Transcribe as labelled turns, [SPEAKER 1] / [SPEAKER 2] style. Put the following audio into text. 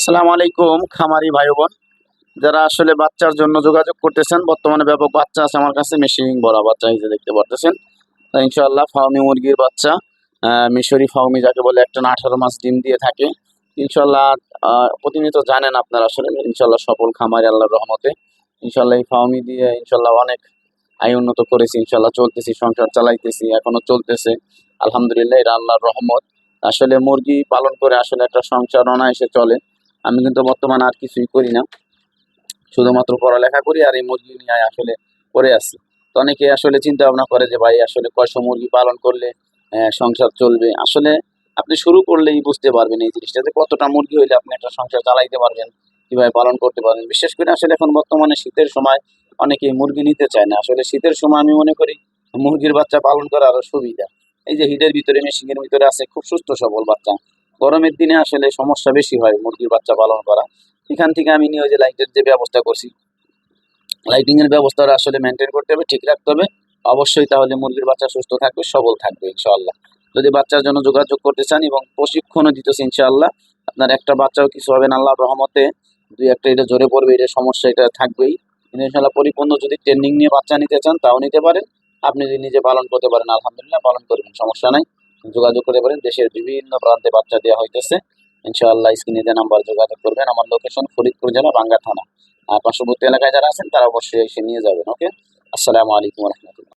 [SPEAKER 1] আসসালামু আলাইকুম খামারি ভাই বোন, যারা আসলে বাচ্চার জন্য যোগাযোগ করতেছেন। বর্তমানে ব্যাপক বাচ্চা আছে আমার কাছে, মেশিন ভরা বাচ্চা এই যে দেখতে পারতেছেন। তো ইনশাআল্লাহ ফার্মি মুরগির বাচ্চা, মিশরি ফার্মি যাকে বলে, একটা না 18 মাস ডিম দিয়ে থাকে ইনশাআল্লাহ। প্রতিনিয়ত জানেন আপনারা আসলে ইনশাআল্লাহ সফল খামারি আল্লাহর রহমতে। ইনশাআল্লাহ এই ফার্মি দিয়ে ইনশাআল্লাহ অনেক আয় উন্নত করেছি, ইনশাআল্লাহ চলতেছি, সংসার চালাইতেছি, এখনো চলতেছে আলহামদুলিল্লাহ, এটা আল্লাহর রহমত। আসলে মুরগি পালন করে আসলে একটা সংসার অনায়াসে চলে। আমি কিন্তু বর্তমানে আর কিছুই করি না, শুধুমাত্র পড়ালেখা করি আর এই মুরগি নিয়ে আসলে পড়ে আছি। তো অনেকে আসলে চিন্তা ভাবনা করে যে ভাই আসলে কয়শো মুরগি পালন করলে সংসার চলবে। আসলে আপনি শুরু করলেই বুঝতে পারবেন এই জিনিসটা, যে কতটা মুরগি হইলে আপনি একটা সংসার চালাইতে পারবেন, কিভাবে পালন করতে পারবেন। বিশেষ করে আসলে এখন বর্তমানে শীতের সময় অনেকেই মুরগি নিতে চায় না। আসলে শীতের সময় আমি মনে করি মুরগির বাচ্চা পালন করা আরো সুবিধা। এই যে হিটের ভিতরে, মেশিনের ভিতরে আছে খুব সুস্থ সবল বাচ্চা। গরমের দিনে আসলে সমস্যা বেশি হয় মুরগির বাচ্চা পালন করা। এখান থেকে আমি নিয়ে ওই যে লাইটের যে ব্যবস্থা করছি, লাইটিং এর ব্যবস্থাটা আসলে মেনটেন করতে হবে, ঠিক রাখতে হবে অবশ্যই। তাহলে মুরগির বাচ্চা সুস্থ থাকবে, সবল থাকবে ইনশাআল্লাহ। যদি বাচ্চার জন্য যোগাযোগ করতে চান, এবং প্রশিক্ষণও দিতেছে ইনশাআল্লাহ, আপনার একটা বাচ্চাও কিছু হবে না আল্লাহর রহমতে। দুই একটা এটা জোরে পড়বে, এটা সমস্যা, এটা থাকবেই। কিন্তু ইনশাআল্লাহ পরিপূর্ণ যদি ট্রেনিং নিয়ে বাচ্চা নিতে চান তাও নিতে পারেন। আপনি যদি নিজে পালন করতে পারেন আলহামদুলিল্লাহ, পালন করবেন, সমস্যা নাই। যোগাযোগ করতে পারেন, দেশের বিভিন্ন প্রান্তে বাচ্চা দেওয়া হইতেছে ইনশাআল্লাহ। স্ক্রিনে যে নাম্বার যোগাযোগ করবেন। আমার লোকেশন ফরিদপুর জেলা, বাঙ্গা থানা। আর পার্শ্ববর্তী এলাকায় যারা আছেন তারা অবশ্যই এসে নিয়ে যাবেন। ওকে, আসসালামু আলাইকুম রহমতুল্লাহ।